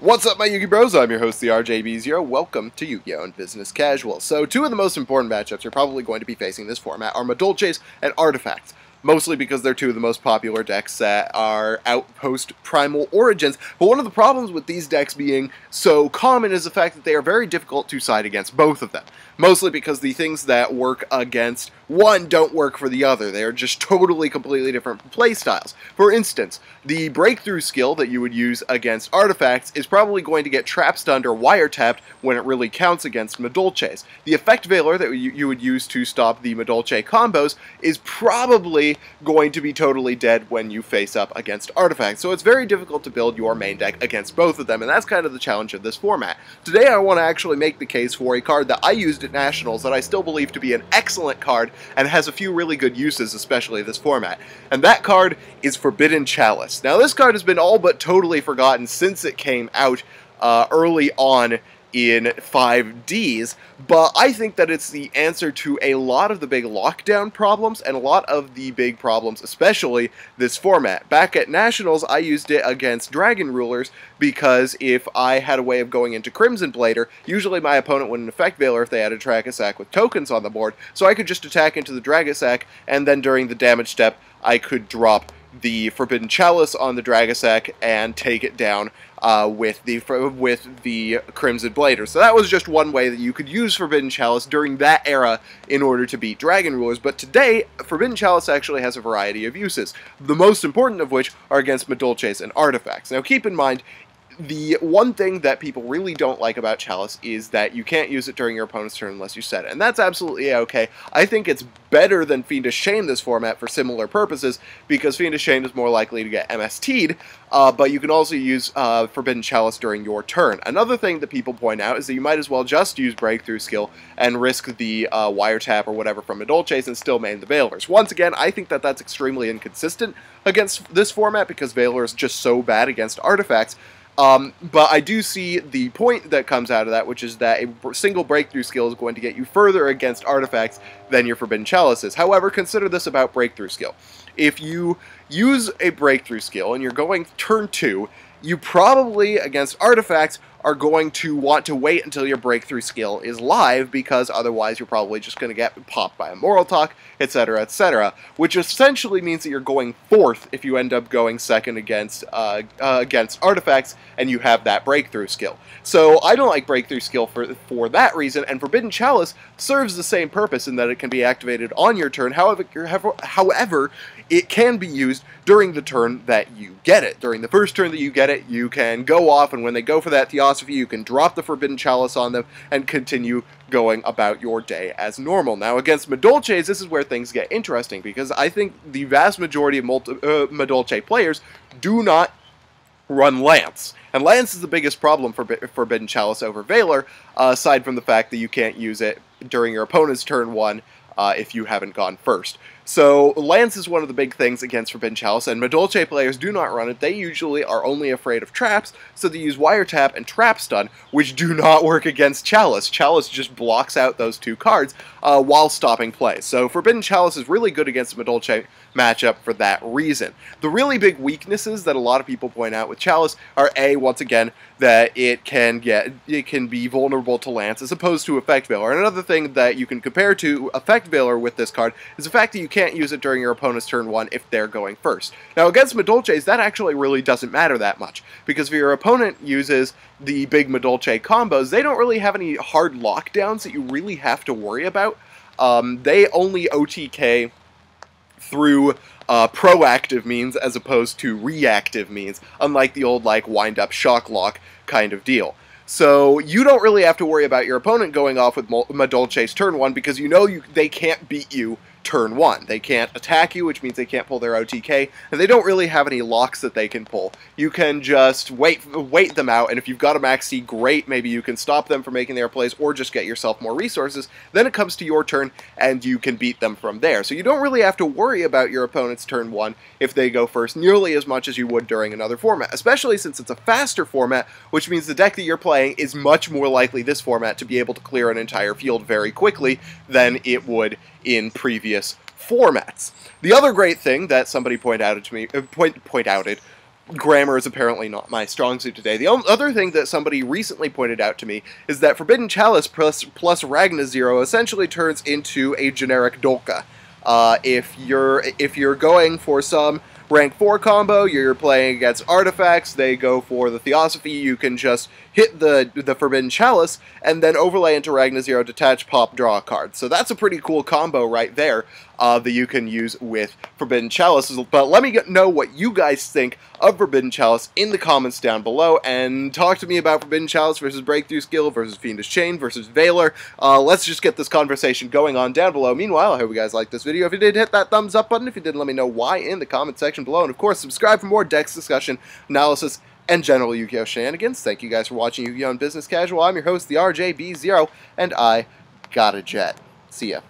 What's up, my Yu-Gi Bros? I'm your host, the RJB0. Welcome to Yu-Gi-Oh! And Business Casual. So, two of the most important matchups you're probably going to be facing in this format are Madolches and Artifacts. Mostly because they're two of the most popular decks that are Outpost Primal Origins. But one of the problems with these decks being so common is the fact that they are very difficult to side against both of them. Mostly because the things that work against one don't work for the other. They are just totally, completely different playstyles. For instance, the breakthrough skill that you would use against Artifacts is probably going to get trap-stunned or wiretapped when it really counts against Madolches. The Effect Veiler that you would use to stop the Madolche combos is probably going to be totally dead when you face up against Artifacts. So it's very difficult to build your main deck against both of them, and that's kind of the challenge of this format. Today I want to actually make the case for a card that I used at Nationals that I still believe to be an excellent card and has a few really good uses, especially this format. And that card is Forbidden Chalice. Now this card has been all but totally forgotten since it came out early on in 5Ds, but I think that it's the answer to a lot of the big lockdown problems and a lot of the big problems, especially this format. Back at Nationals, I used it against Dragon Rulers because if I had a way of going into Crimson Blader, usually my opponent wouldn't Effect Veiler if they had a Dragosack with tokens on the board, so I could just attack into the Dragosack, and then during the damage step, I could drop the Forbidden Chalice on the Dragosack and take it down with the Crimson Blader. So that was just one way that you could use Forbidden Chalice during that era in order to beat Dragon Rulers. But today, Forbidden Chalice actually has a variety of uses, the most important of which are against Madolches and Artifacts. Now keep in mind, the one thing that people really don't like about Chalice is that you can't use it during your opponent's turn unless you set it, and that's absolutely okay. I think it's better than Fiendish Shame this format for similar purposes, because Fiendish Shame is more likely to get MST'd, but you can also use Forbidden Chalice during your turn. Another thing that people point out is that you might as well just use Breakthrough Skill and risk the Wiretap or whatever from Madolches and still main the Veilers. Once again, I think that that's extremely inconsistent against this format because Veiler is just so bad against Artifacts. But I do see the point that comes out of that, which is that a single breakthrough skill is going to get you further against Artifacts than your Forbidden Chalices. However, consider this about breakthrough skill. If you use a breakthrough skill and you're going turn 2, you probably, against Artifacts, are going to want to wait until your breakthrough skill is live, because otherwise you're probably just going to get popped by a Moral Talk, etc., etc., which essentially means that you're going 4th if you end up going 2nd against Artifacts and you have that breakthrough skill. So I don't like breakthrough skill for that reason, and Forbidden Chalice serves the same purpose in that it can be activated on your turn. However, it can be used during the turn that you get it. During the first turn that you get it, you can go off, and when they go for that Theosophy, you can drop the Forbidden Chalice on them and continue going about your day as normal. Now, against Madolches, this is where things get interesting, because I think the vast majority of Madolche players do not run Lance. And Lance is the biggest problem for Forbidden Chalice over Veiler, aside from the fact that you can't use it during your opponent's turn 1 if you haven't gone first. So Lance is one of the big things against Forbidden Chalice, and Madolche players do not run it. They usually are only afraid of traps, so they use Wiretap and Trap Stun, which do not work against Chalice. Chalice just blocks out those two cards while stopping play. So Forbidden Chalice is really good against the Madolche matchup for that reason. The really big weaknesses that a lot of people point out with Chalice are once again, that it can be vulnerable to Lance as opposed to Effect Veiler. And another thing that you can compare to Effect Veiler with this card is the fact that you can't use it during your opponent's turn 1 if they're going first. Now against Madolches, that actually really doesn't matter that much, because if your opponent uses the big Madolche combos, they don't really have any hard lockdowns that you really have to worry about. They only OTK through proactive means as opposed to reactive means, unlike the old like wind-up shock lock kind of deal. So you don't really have to worry about your opponent going off with Madolche's turn 1, because you know they can't beat you turn 1. They can't attack you, which means they can't pull their OTK, and they don't really have any locks that they can pull. You can just wait them out, and if you've got a Max C, great, maybe you can stop them from making their plays, or just get yourself more resources. Then it comes to your turn, and you can beat them from there. So you don't really have to worry about your opponent's turn 1 if they go first nearly as much as you would during another format, especially since it's a faster format, which means the deck that you're playing is much more likely this format to be able to clear an entire field very quickly than it would in previous formats. The other great thing that somebody pointed grammar is apparently not my strong suit today. The other thing that somebody recently pointed out to me is that Forbidden Chalice plus Ragna Zero essentially turns into a generic Dolka. If you're going for some rank 4 combo, you're playing against artifacts, they go for the Theosophy, you can just hit the Forbidden Chalice, and then overlay into Ragna Zero, detach, pop, draw a card. So that's a pretty cool combo right there that you can use with Forbidden Chalice. But let me know what you guys think of Forbidden Chalice in the comments down below, and talk to me about Forbidden Chalice versus Breakthrough Skill versus Fiendish Chain versus Veiler. Let's just get this conversation going on down below. Meanwhile, I hope you guys liked this video. If you did, hit that thumbs up button. If you didn't, let me know why in the comment section below. And of course, subscribe for more decks discussion, analysis, and general Yu-Gi-Oh! Shenanigans. Thank you guys for watching Yu-Gi-Oh! Business Casual. I'm your host, the RJB0, and I got a jet. See ya.